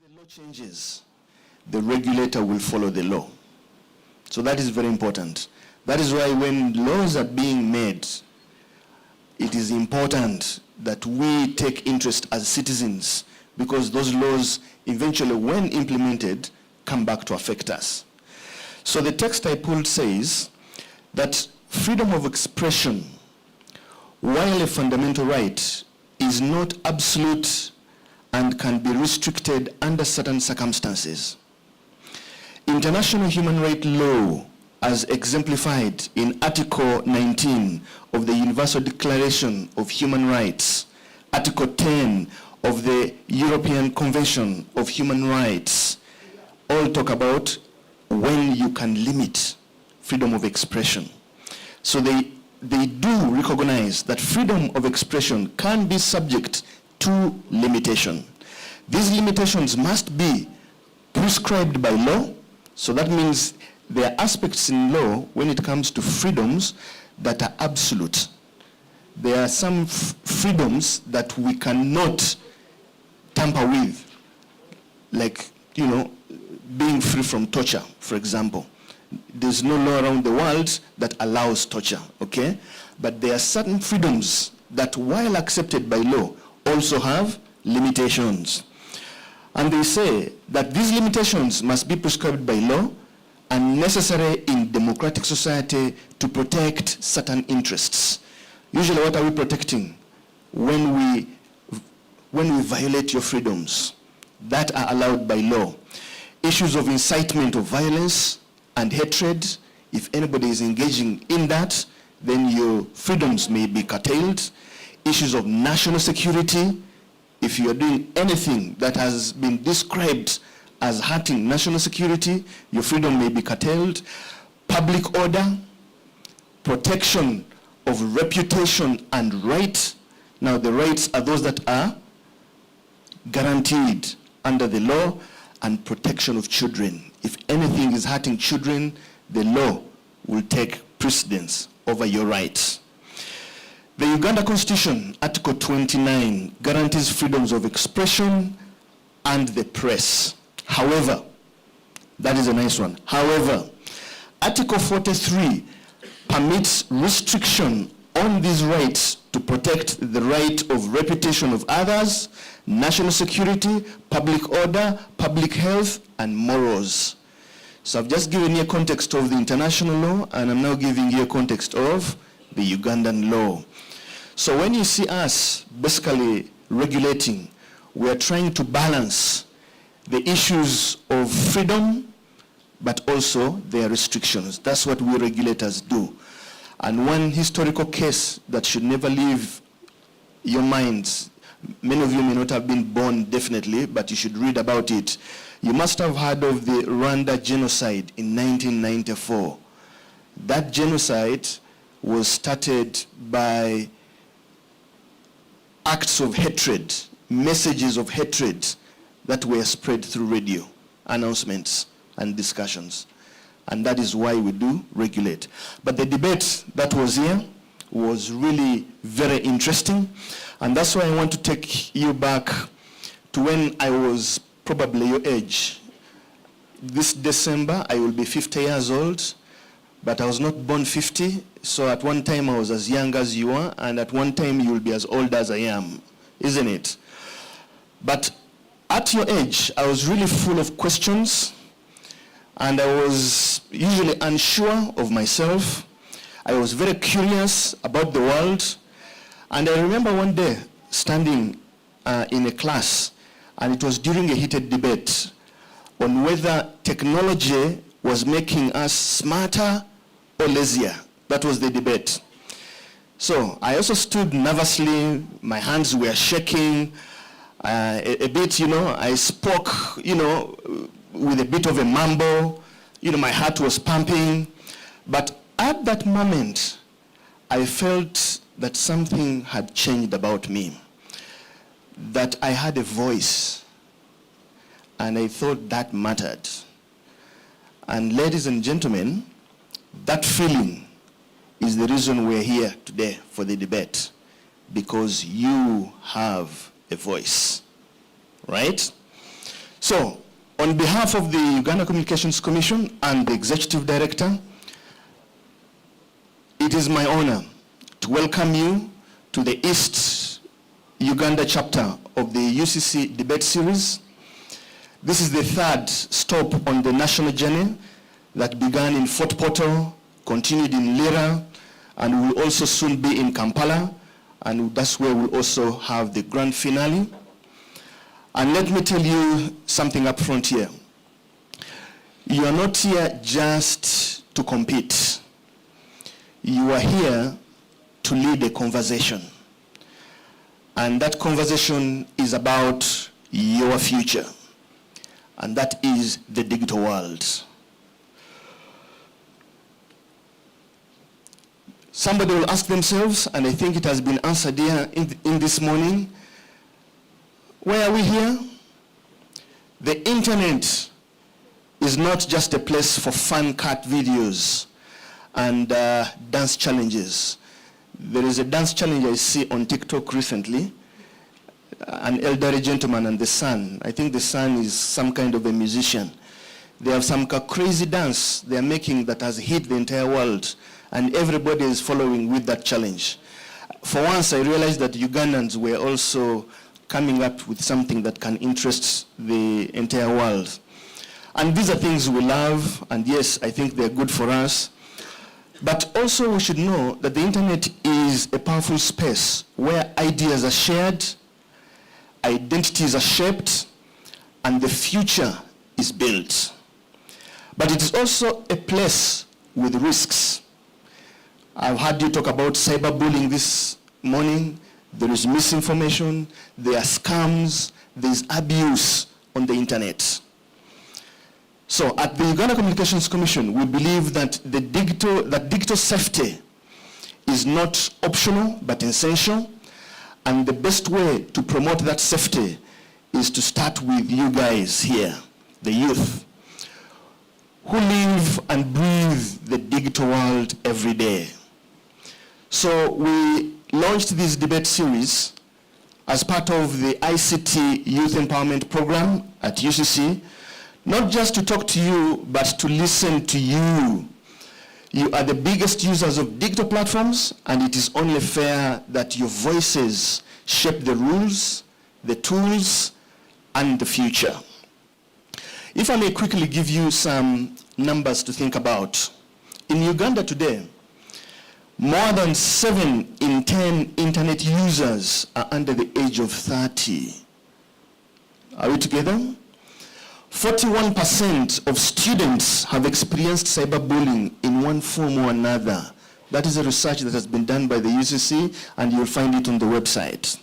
the law changes, the regulator will follow the law. So that is very important. That is why when laws are being made, it is important that we take interest as citizens, because those laws eventually, when implemented, come back to affect us. So the text I pulled says that freedom of expression, while a fundamental right, is not absolute and can be restricted under certain circumstances. International human rights law, as exemplified in Article 19 of the Universal Declaration of Human Rights, Article 10 of the European Convention of Human Rights, all talk about when you can limit freedom of expression. So they do recognize that freedom of expression can be subject to limitation. These limitations must be prescribed by law. So that means there are aspects in law when it comes to freedoms that are absolute. There are some freedoms that we cannot tamper with, like, being free from torture, for example. There's no law around the world that allows torture, okay? But there are certain freedoms that, while accepted by law, also have limitations. And they say that these limitations must be prescribed by law and necessary in democratic society to protect certain interests. Usually, what are we protecting when we violate your freedoms that are allowed by law? Issues of incitement of violence and hatred. If anybody is engaging in that, then your freedoms may be curtailed. Issues of national security. If you are doing anything that has been described as hurting national security, your freedom may be curtailed. Public order, protection of reputation and right. Now the rights are those that are guaranteed under the law, and protection of children. If anything is hurting children, the law will take precedence over your rights. The Uganda Constitution, Article 29, guarantees freedoms of expression and the press. However, that is a nice one. However, Article 43 permits restriction on these rights to protect the right of reputation of others, national security, public order, public health, and morals. So I've just given you a context of the international law, and I'm now giving you a context of the Ugandan law. So when you see us basically regulating, we're trying to balance the issues of freedom, but also their restrictions. That's what we regulators do. And one historical case that should never leave your minds, many of you may not have been born definitely, but you should read about it. You must have heard of the Rwanda genocide in 1994. That genocide was started by acts of hatred, messages of hatred that were spread through radio, announcements and discussions. And that is why we do regulate. But the debate that was here was really very interesting. And that's why I want to take you back to when I was probably your age. This December, I will be 50 years old, but I was not born 50. So at one time, I was as young as you are, and at one time, you will be as old as I am, isn't it? But at your age, I was really full of questions, and I was usually unsure of myself. I was very curious about the world. And I remember one day standing in a class, and it was during a heated debate on whether technology was making us smarter or lazier. That was the debate. So I also stood nervously, my hands were shaking a bit, I spoke, with a bit of a mumble, my heart was pumping. But at that moment, I felt that something had changed about me, that I had a voice, and I thought that mattered. And ladies and gentlemen, that feeling is the reason we're here today for the debate, because you have a voice, right? So, on behalf of the Uganda Communications Commission and the Executive Director, it is my honor to welcome you to the East Uganda chapter of the UCC debate series. This is the third stop on the national journey that began in Fort Portal, continued in Lira, and will also soon be in Kampala, and that's where we'll also have the grand finale. And let me tell you something up front here. You are not here just to compete. You are here to lead a conversation. And that conversation is about your future. And that is the digital world. Somebody will ask themselves, and I think it has been answered here in this morning, why are we here? The internet is not just a place for fun cat videos and dance challenges. There is a dance challenge I see on TikTok recently, an elderly gentleman and the son. I think the son is some kind of a musician. They have some crazy dance they are making that has hit the entire world, and everybody is following with that challenge. For once, I realized that Ugandans were also coming up with something that can interest the entire world. And these are things we love, and yes, I think they're good for us. But also we should know that the internet is a powerful space where ideas are shared, identities are shaped, and the future is built. But it is also a place with risks. I've heard you talk about cyberbullying this morning. There is misinformation, there are scams, there is abuse on the internet. So at the Uganda Communications Commission, we believe that digital safety is not optional but essential, and the best way to promote that safety is to start with you guys here, the youth, who live and breathe the digital world every day. So we launched this debate series as part of the ICT Youth Empowerment Program at UCC, not just to talk to you, but to listen to you. You are the biggest users of digital platforms, and it is only fair that your voices shape the rules, the tools, and the future. If I may quickly give you some numbers to think about. In Uganda today, more than 7 in 10 internet users are under the age of 30. Are we together? 41% of students have experienced cyberbullying in one form or another. That is a research that has been done by the UCC, and you'll find it on the website.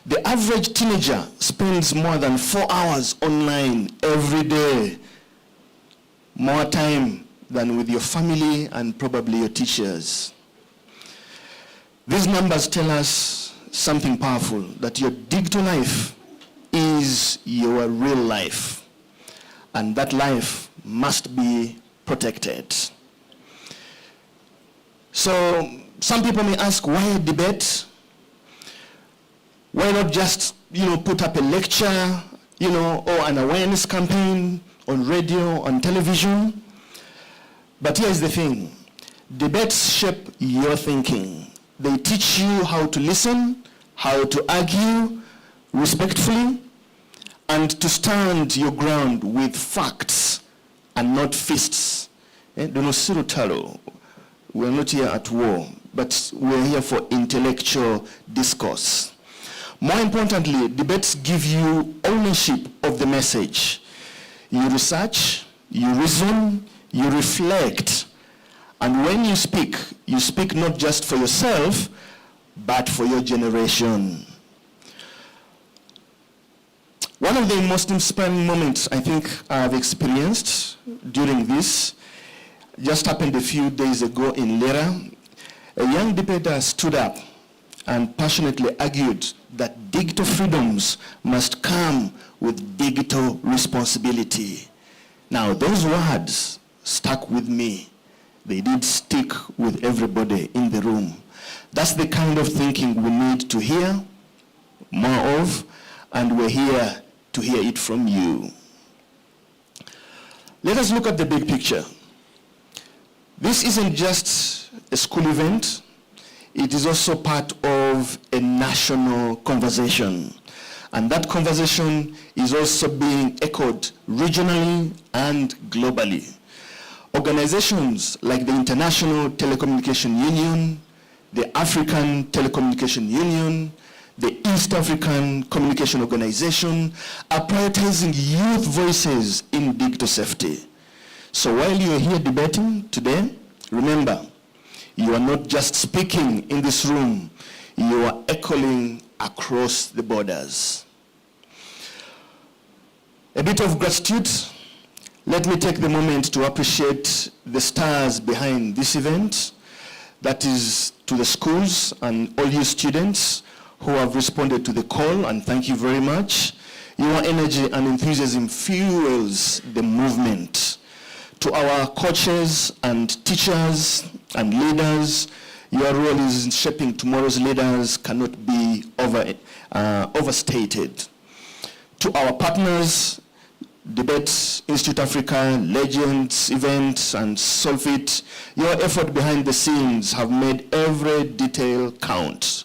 The average teenager spends more than 4 hours online every day, more time than with your family and probably your teachers. These numbers tell us something powerful, that your digital life is your real life, and that life must be protected. So some people may ask, why a debate? Why not just, put up a lecture, or an awareness campaign on radio, on television? But here's the thing. Debates shape your thinking. They teach you how to listen, how to argue respectfully, and to stand your ground with facts and not fists. We're not here at war, but we're here for intellectual discourse. More importantly, debates give you ownership of the message. You research, you reason, you reflect, and when you speak not just for yourself, but for your generation. One of the most inspiring moments I think I've experienced during this just happened a few days ago in Lira. A young debater stood up and passionately argued that digital freedoms must come with digital responsibility. Now, those words stuck with me. They did stick with everybody in the room. That's the kind of thinking we need to hear more of, and we're here to hear it from you. Let us look at the big picture. This isn't just a school event. It is also part of a national conversation. And that conversation is also being echoed regionally and globally. Organizations like the International Telecommunication Union, the African Telecommunication Union, the East African Communication Organization are prioritizing youth voices in digital safety. So while you are here debating today, remember, you are not just speaking in this room, you are echoing across the borders. A bit of gratitude. Let me take the moment to appreciate the stars behind this event. That is to the schools and all you students who have responded to the call, and thank you very much. Your energy and enthusiasm fuels the movement. To our coaches and teachers and leaders, your role in shaping tomorrow's leaders cannot be overstated. To our partners, Debate Institute Africa, Legends, Events, and Solfit, your effort behind the scenes have made every detail count.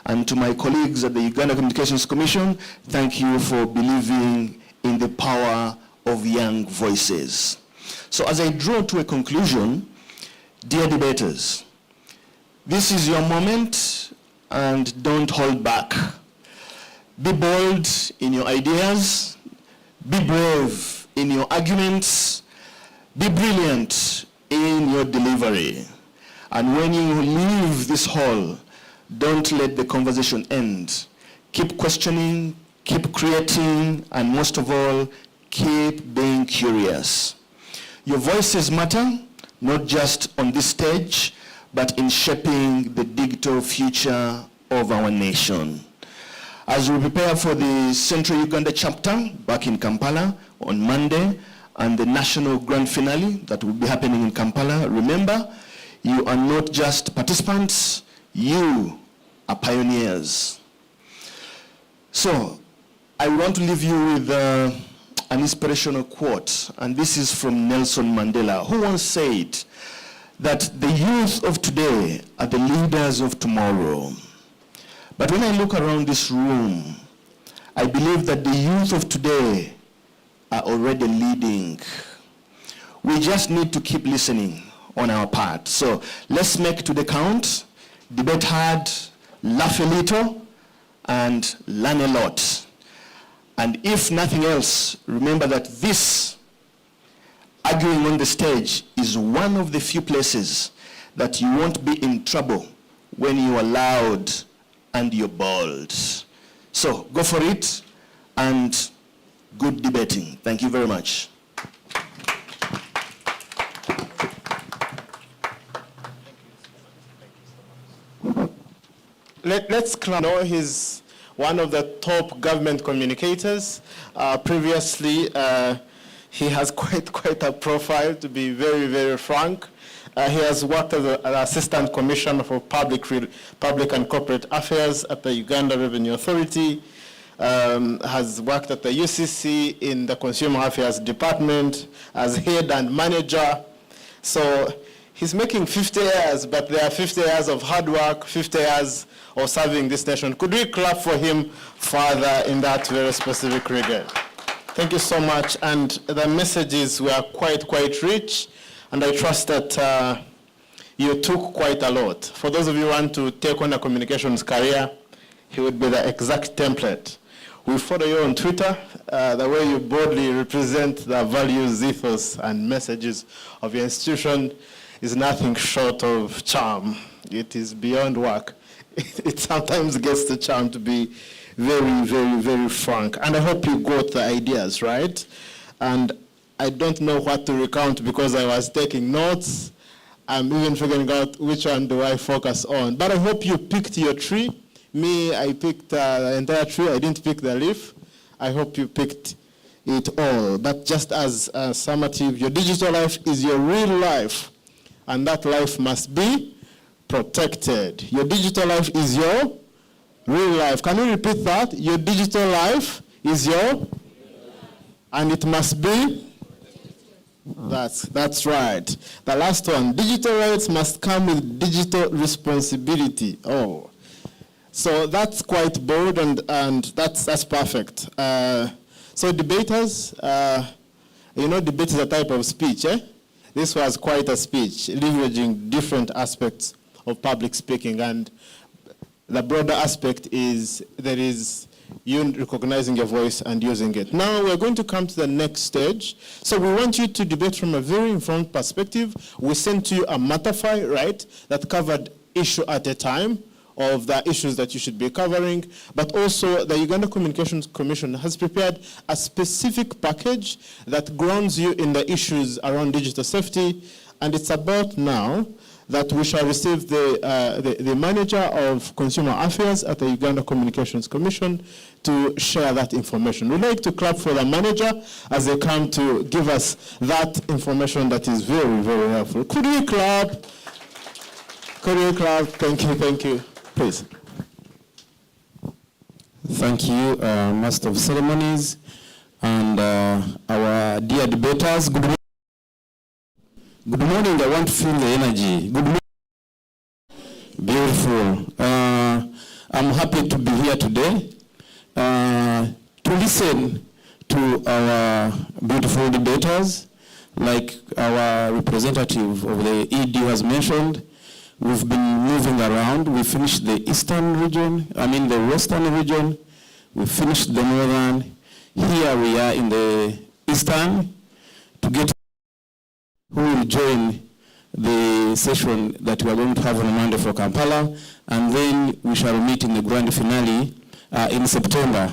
And to my colleagues at the Uganda Communications Commission, thank you for believing in the power of young voices. So as I draw to a conclusion, dear debaters, this is your moment and don't hold back. Be bold in your ideas. Be brave in your arguments. Be brilliant in your delivery. And when you leave this hall, don't let the conversation end. Keep questioning, keep creating, and most of all, keep being curious. Your voices matter, not just on this stage, but in shaping the digital future of our nation. As we prepare for the Central Uganda chapter back in Kampala on Monday and the national grand finale that will be happening in Kampala, remember, you are not just participants, you are pioneers. So, I want to leave you with an inspirational quote, and this is from Nelson Mandela, who once said that the youth of today are the leaders of tomorrow. But when I look around this room, I believe that the youth of today are already leading. We just need to keep listening on our part. So let's make to the count, debate hard, laugh a little, and learn a lot. And if nothing else, remember that this arguing on the stage is one of the few places that you won't be in trouble when you are loud and you're bold. So go for it, and good debating. Thank you very much. Let's know he's one of the top government communicators. Previously, he has quite a profile, to be very, very frank. He has worked as an Assistant Commissioner for Public and Corporate Affairs at the Uganda Revenue Authority, has worked at the UCC in the Consumer Affairs Department as head and manager. So he's making 50 years, but there are 50 years of hard work, 50 years of serving this nation. Could we clap for him further in that very specific regard? Thank you so much. And the messages were quite rich. And I trust that you took quite a lot. For those of you who want to take on a communications career, he would be the exact template. We follow you on Twitter, the way you boldly represent the values, ethos, and messages of your institution is nothing short of charm. It is beyond work. It sometimes gets the charm to be very frank. And I hope you got the ideas, right? And I don't know what to recount because I was taking notes. I'm even figuring out which one do I focus on. But I hope you picked your tree. Me, I picked the entire tree. I didn't pick the leaf. I hope you picked it all. But just as a summative, your digital life is your real life. And that life must be protected. Your digital life is your real life. Can you repeat that? Your digital life is your And it must be? That's right. The last one, digital rights must come with digital responsibility. Oh, so that's quite bold, and that's perfect. So debaters, debate is a type of speech, eh? This was quite a speech, leveraging different aspects of public speaking, and the broader aspect is there is you recognizing your voice and using it. Now we're going to come to the next stage. So we want you to debate from a very informed perspective. We sent to you a matter file, right, that covered issue at a time of the issues that you should be covering, but also the Uganda Communications Commission has prepared a specific package that grounds you in the issues around digital safety, and it's about now that we shall receive the manager of consumer affairs at the Uganda Communications Commission to share that information. We'd like to clap for the manager as they come to give us that information that is very, very helpful. Could we clap? Could we clap? Thank you. Please. Thank you, Master of Ceremonies, and our dear debaters. Good morning. Good morning. I want to feel the energy. Good morning. Beautiful. I'm happy to be here today to listen to our beautiful debaters, like our representative of the ED has mentioned. We've been moving around. We finished the eastern region, the western region. We finished the northern. Here we are in the eastern to get who will join the session that we are going to have on Monday for Kampala, and then we shall meet in the grand finale in September,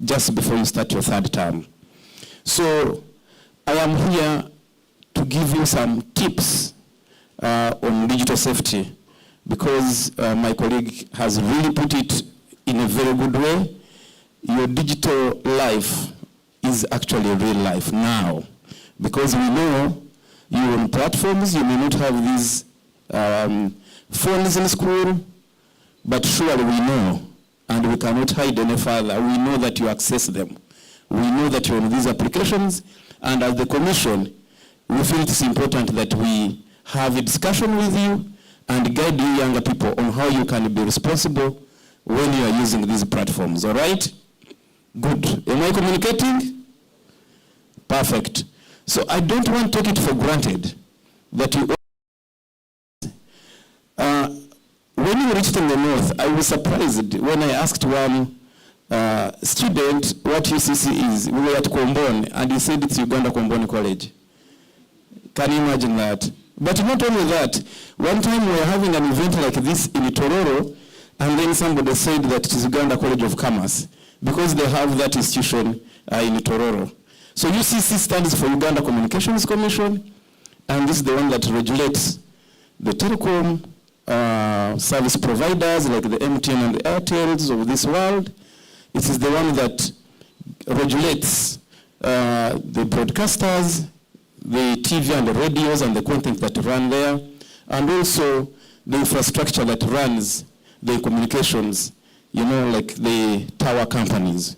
just before you start your third term. So I am here to give you some tips on digital safety, because my colleague has really put it in a very good way. Your digital life is actually real life now, because we know you're on platforms. You may not have these phones in school, but surely we know, and we cannot hide any further. We know that you access them. We know that you're on these applications, and as the Commission, we feel it's important that we have a discussion with you and guide you younger people on how you can be responsible when you are using these platforms, all right? Good. Am I communicating? Perfect. So I don't want to take it for granted that you... when you reached in the north, I was surprised when I asked one student what UCC is. We were at Komboni, and he said it's Uganda Komboni College. Can you imagine that? But not only that, one time we were having an event like this in Tororo, and then somebody said that it is Uganda College of Commerce, because they have that institution in Tororo. So UCC stands for Uganda Communications Commission, and this is the one that regulates the telecom service providers like the MTN and the Airtels of this world. It is the one that regulates the broadcasters, the TV and the radios and the content that run there, and also the infrastructure that runs the communications, like the tower companies.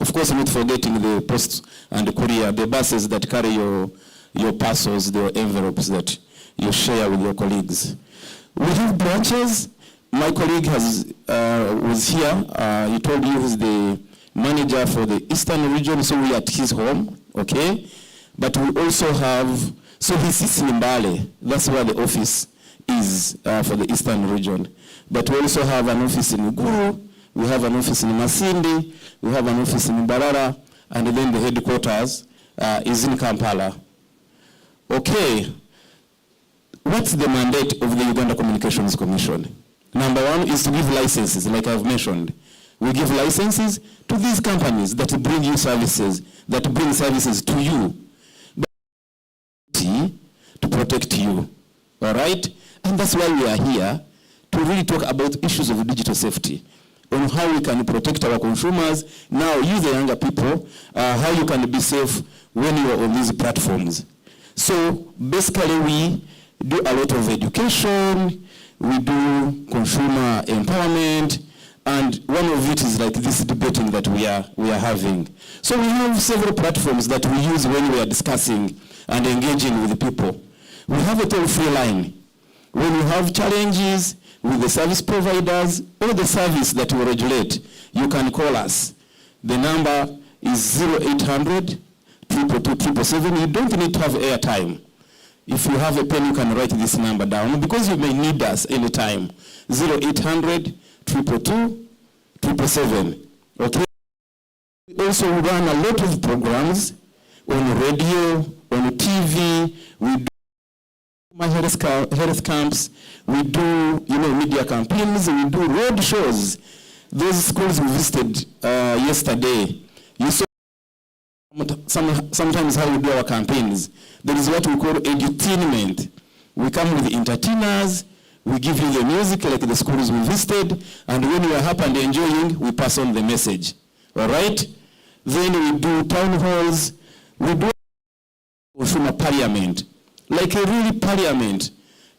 Of course, not forgetting the post and the courier, the buses that carry your parcels, the envelopes that you share with your colleagues. We have branches. My colleague was here. He told you he's the manager for the Eastern region, so we are at his home, okay? But we also have, so he sits in Mbale. That's where the office is for the Eastern region. But we also have an office in Uguru, we have an office in Masindi, we have an office in Mbarara, and then the headquarters is in Kampala. Okay, what's the mandate of the Uganda Communications Commission? Number one is to give licenses, like I've mentioned. We give licenses to these companies that bring you services, that bring services to you, to protect you, all right? And that's why we are here, to really talk about issues of digital safety, on how we can protect our consumers. Now, you the younger people, how you can be safe when you are on these platforms. So basically we do a lot of education, we do consumer empowerment, And one of it is like this debating that we are having. So we have several platforms that we use when we are discussing and engaging with the people. We have a toll-free line. When you have challenges with the service providers or the service that we regulate, you can call us. The number is 0800 222 777. You don't need to have airtime. If you have a pen, you can write this number down because you may need us anytime. 0800 222 777. Okay? We also run a lot of programs on radio, on TV. We do my health camps. We do, media campaigns. We do road shows. Those schools we visited yesterday, you saw sometimes how we do our campaigns. There is what we call edutainment. We come with entertainers, we give you the music like the schools we visited, and when you are happy and enjoying, we pass on the message. All right? Then we do town halls, we do from a parliament, like a really parliament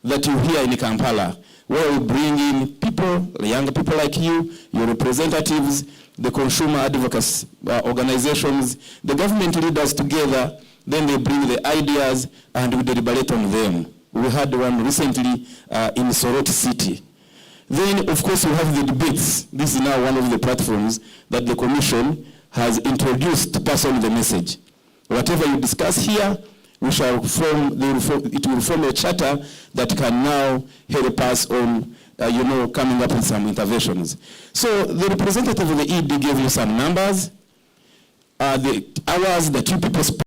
that you hear in Kampala, where we bring in people, young people like you, your representatives, the consumer advocacy organizations, the government leaders together, then they bring the ideas and we deliberate on them. We had one recently in Soroti City. Then, of course, we have the debates. This is now one of the platforms that the Commission has introduced to pass on the message. Whatever you discuss here, it will form a charter that can now help us on, coming up with some interventions. So the representative of the ED gave you some numbers. The hours that you people spend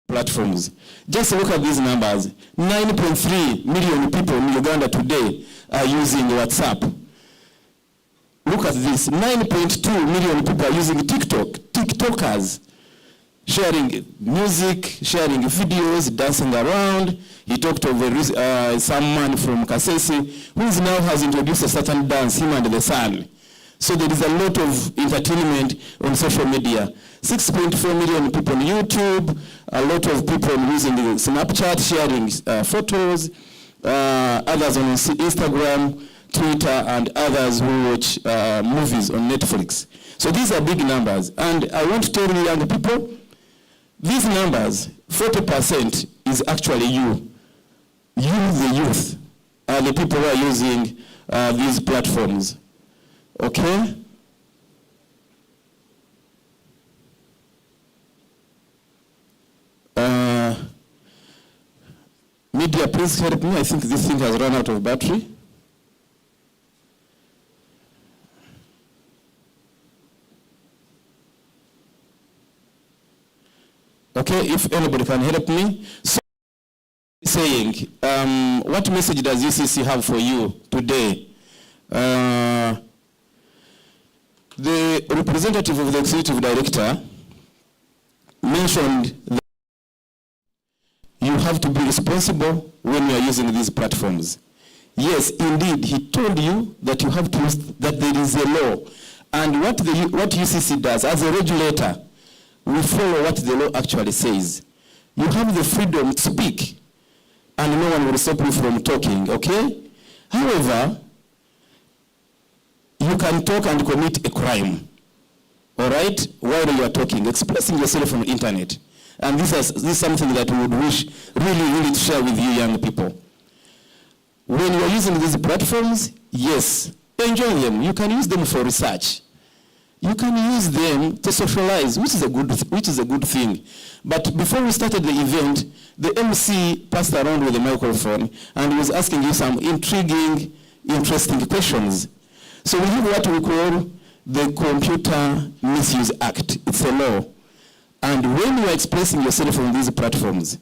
on platforms. Just look at these numbers. 9.3 million people in Uganda today are using WhatsApp. Look at this. 9.2 million people are using TikTok. TikTokers. Sharing music, sharing videos, dancing around. He talked of some man from Kasese who now has introduced a certain dance, him and the sun. So there is a lot of entertainment on social media. 6.4 million people on YouTube, a lot of people using Snapchat, sharing photos, others on Instagram, Twitter, and others who watch movies on Netflix. So these are big numbers. And I want to tell you young people, these numbers, 40% is actually you. You, the youth, are the people who are using these platforms. Okay? Media, please help me. I think this thing has run out of battery. Okay, if anybody can help me. So, saying, what message does UCC have for you today? The representative of the executive director mentioned that you have to be responsible when you are using these platforms. Yes, indeed, he told you that you have to, that there is a law. And what UCC does as a regulator, we follow what the law actually says. You have the freedom to speak, and no one will stop you from talking, okay? However, you can talk and commit a crime, all right, while you are talking, expressing yourself on the internet. And this is something that we would wish really to share with you young people. When you are using these platforms, yes, enjoy them. You can use them for research. You can use them to socialize, which is a good thing. But before we started the event, the MC passed around with a microphone and was asking you some intriguing, interesting questions. So we have what we call the Computer Misuse Act. It's a law. And when you are expressing yourself on these platforms,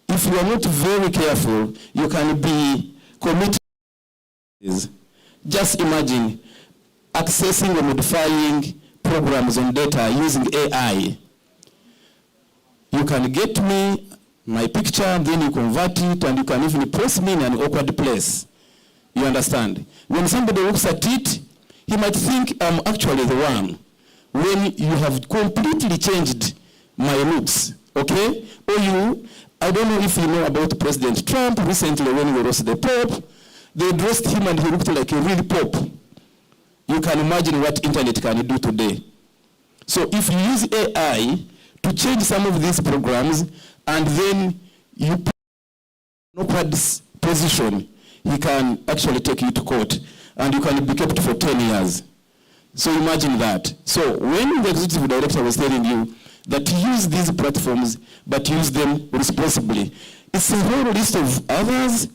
if you are not very careful, you can be committed. Just imagine accessing or modifying programs on data using AI. You can get me, my picture, then you convert it, and you can even place me in an awkward place. You understand? When somebody looks at it, he might think I'm actually the one. When you have completely changed my looks, okay? Or I don't know if you know about President Trump. Recently when he roasted the Pope, they dressed him and he looked like a real Pope. you can imagine what internet can do today. So if you use AI to change some of these programs, and then you put an awkward position, he can actually take you to court, and you can be kept for 10 years. So imagine that. So when the executive director was telling you that use these platforms, but use them responsibly, it's a whole list of others,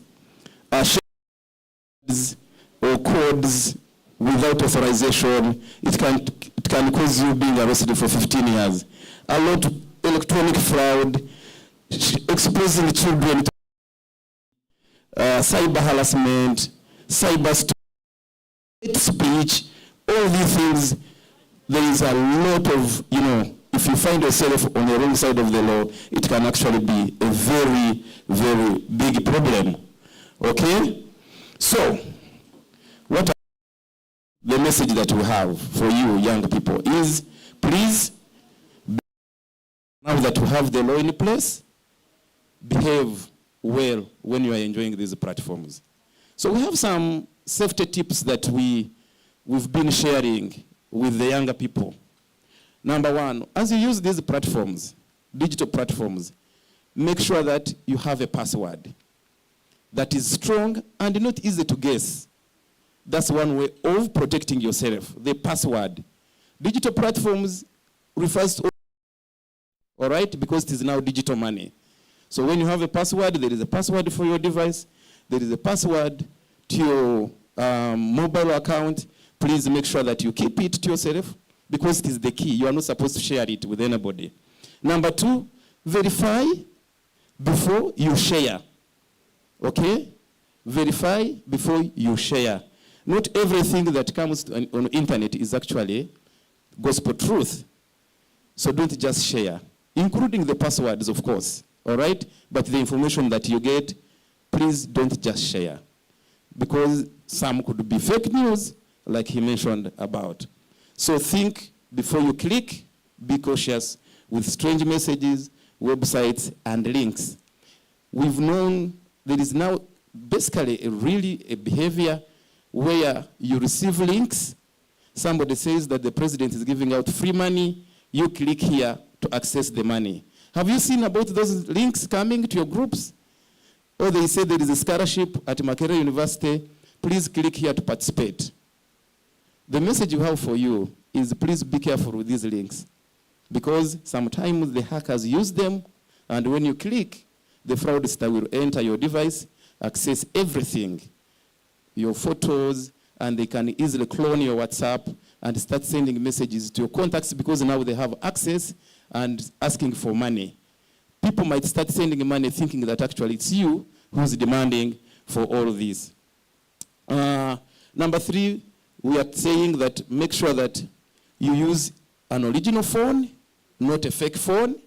or codes without authorization. It can cause you being arrested for 15 years. A lot of electronic fraud, exposing children to cyber harassment, cyber speech, all these things. There is a lot of, if you find yourself on the wrong side of the law, it can actually be a very, very big problem. Okay? So, what the message that we have for you young people is, please, now that we have the law in place, behave well when you are enjoying these platforms. So we have some safety tips that we've been sharing with the younger people. Number one, as you use these platforms, digital platforms, make sure that you have a password that is strong and not easy to guess. That's one way of protecting yourself, the password. Digital platforms refers to, all right, because it is now digital money. So when you have a password, there is a password for your device, there is a password to your mobile account. Please make sure that you keep it to yourself, because it is the key. You are not supposed to share it with anybody. Number two, verify before you share. Okay? Verify before you share. Not everything that comes on internet is actually gospel truth. So don't just share, including the passwords, of course. All right? But the information that you get, please don't just share, because some could be fake news, like he mentioned about. So think before you click. Be cautious with strange messages, websites, and links. We've known there is now basically a behavior where you receive links. Somebody says that the president is giving out free money. You click here to access the money. Have you seen about those links coming to your groups? Or they say there is a scholarship at Makerere University. Please click here to participate. The message we have for you is, please be careful with these links, because sometimes the hackers use them, and when you click, the fraudster will enter your device, access everything, your photos, and they can easily clone your WhatsApp and start sending messages to your contacts, because now they have access and asking for money. People might start sending money thinking that actually it's you who's demanding for all of this. Number three, we are saying that make sure that you use an original phone, not a fake phone,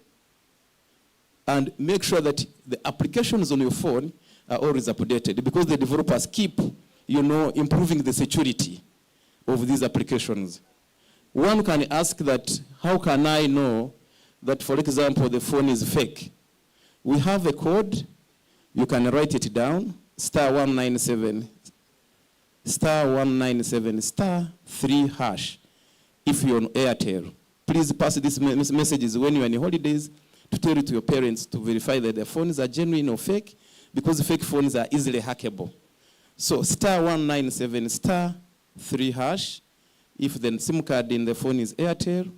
and make sure that the applications on your phone are always updated, because the developers keep, improving the security of these applications. One can ask that, how can I know that, for example, the phone is fake? We have a code. You can write it down, *197, *197, *3#. If you're on Airtel, please pass these messages when you're on holidays to tell it to your parents to verify that their phones are genuine or fake, because fake phones are easily hackable. So *197, *3#, if the SIM card in the phone is Airtel,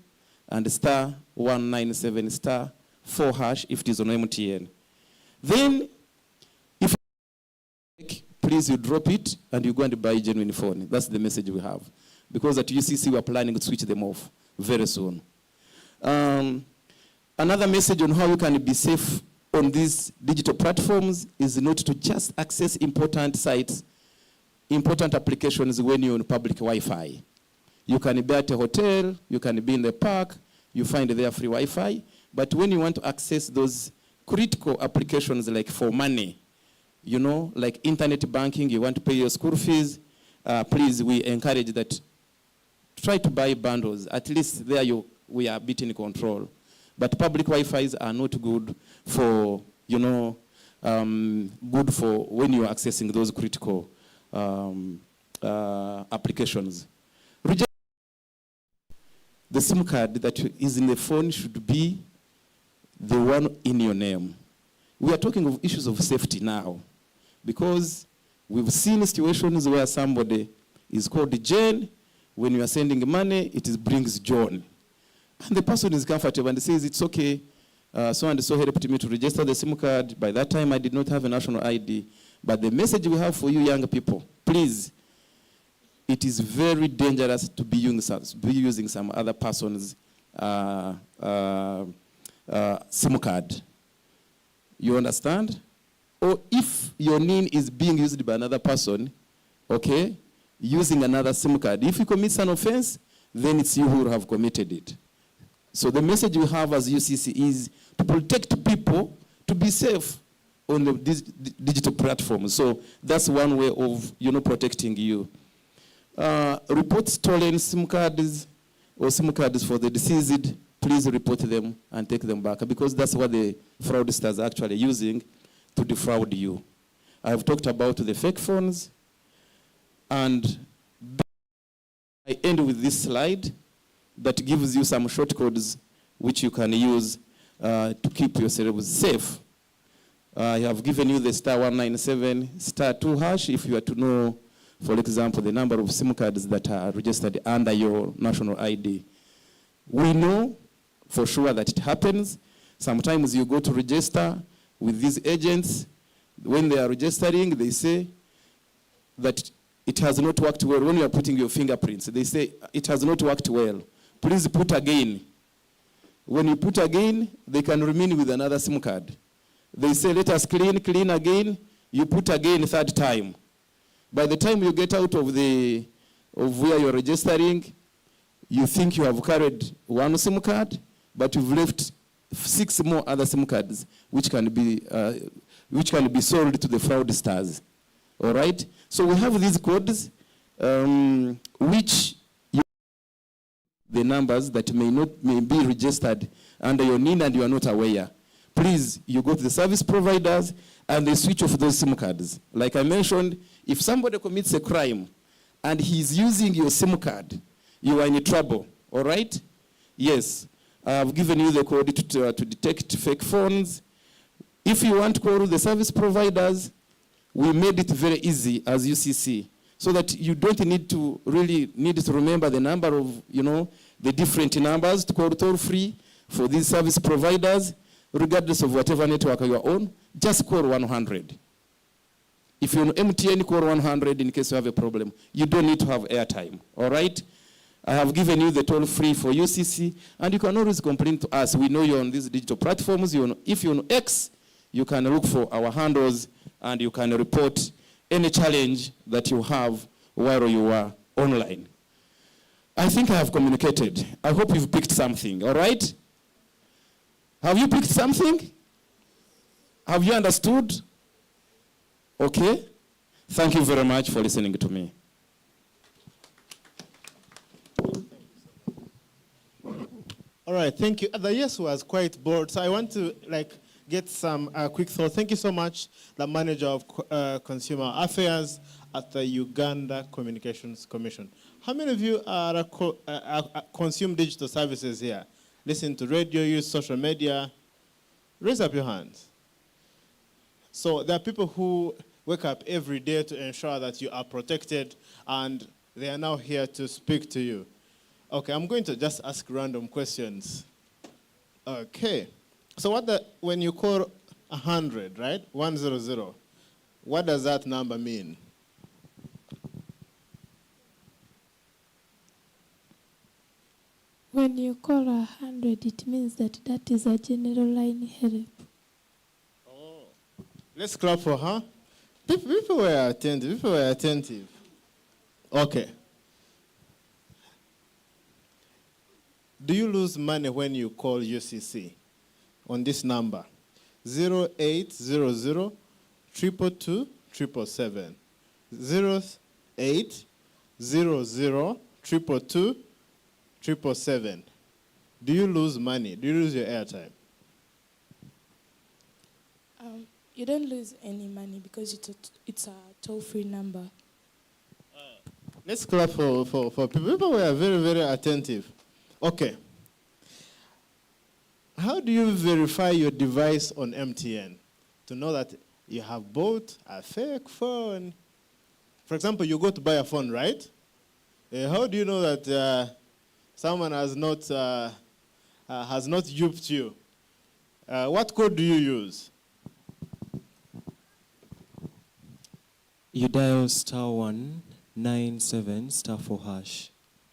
and *197, *4# if it is on MTN. Then, if please you drop it and you go and buy a genuine phone. That's the message we have. Because at UCC we are planning to switch them off very soon. Another message on how you can be safe on these digital platforms is not to just access important sites, important applications when you're on public Wi-Fi. You can be at a hotel, you can be in the park, you find there free Wi-Fi, but when you want to access those critical applications like for money, like internet banking, you want to pay your school fees, please, we encourage that. Try to buy bundles. At least there we are a bit in control. But public Wi-Fis are not good for, good for when you are accessing those critical applications. the SIM card that is in the phone should be the one in your name. We are talking of issues of safety now, because we've seen situations where somebody is called Jane. When you are sending money, it brings John. And the person is comfortable and says, it's okay, so and so helped me to register the SIM card. By that time, I did not have a national ID. But the message we have for you young people, please, it is very dangerous to be using some other person's SIM card. You understand? Or if your NIN is being used by another person, okay, using another SIM card, if you commit an offense, then it's you who have committed it. So the message we have as UCC is to protect people to be safe on the digital platforms. So that's one way of, protecting you. Report stolen SIM cards or SIM cards for the deceased. Please report them and take them back, because that's what the fraudsters are actually using to defraud you. I've talked about the fake phones, and I end with this slide that gives you some shortcodes which you can use to keep yourselves safe. I have given you the *197 *2 hash if you are to know, for example, the number of SIM cards that are registered under your national ID. We know for sure that it happens. Sometimes you go to register with these agents. When they are registering, they say that it has not worked well. When you are putting your fingerprints, they say it has not worked well. Please put again. When you put again, they can remain with another SIM card. They say, let us clean again. You put again third time. By the time you get out of where you're registering, you think you have carried one SIM card, but you've left 6 more other SIM cards, which can be sold to the fraudsters. All right? So we have these codes, which the numbers that may be registered under your NIN and you are not aware. Please, you go to the service providers and they switch off those SIM cards. Like I mentioned, if somebody commits a crime and he's using your SIM card, you are in trouble, all right? Yes, I've given you the code to detect fake phones. If you want to call the service providers, we made it very easy as UCC, so that you don't need to remember the number of, the different numbers to call toll-free for these service providers, regardless of whatever network you are on. Just call 100. If you're on MTN, call 100 in case you have a problem. You don't need to have airtime, all right? I have given you the toll-free for UCC, and you can always complain to us. We know you're on these digital platforms. If you're on X, you can look for our handles, and you can report any challenge that you have while you are online. I think I have communicated. I hope you've picked something, all right? Have you picked something? Have you understood? Okay. Thank you very much for listening to me. All right, thank you. The yes was quite broad, so I want to get some quick thoughts. Thank you so much, the manager of consumer affairs at the Uganda Communications Commission. How many of you are consume digital services here? Listen to radio, use social media? Raise up your hands. So there are people who wake up every day to ensure that you are protected, and they are now here to speak to you. Okay, I'm going to just ask random questions. Okay. So when you call 100, right? 100, what does that number mean? When you call 100, it means that is a general line help. Oh. Let's clap for her. People were attentive. Okay. Do you lose money when you call UCC on this number? 0800 222 777. 0800 222 777. Do you lose money? Do you lose your airtime? You don't lose any money because it's a toll-free number. Let's clap for people. People were very, very attentive. Okay. How do you verify your device on MTN to know that you have bought a fake phone? For example, you go to buy a phone, right? How do you know that someone has not duped you? What code do you use? You dial *197 *4#.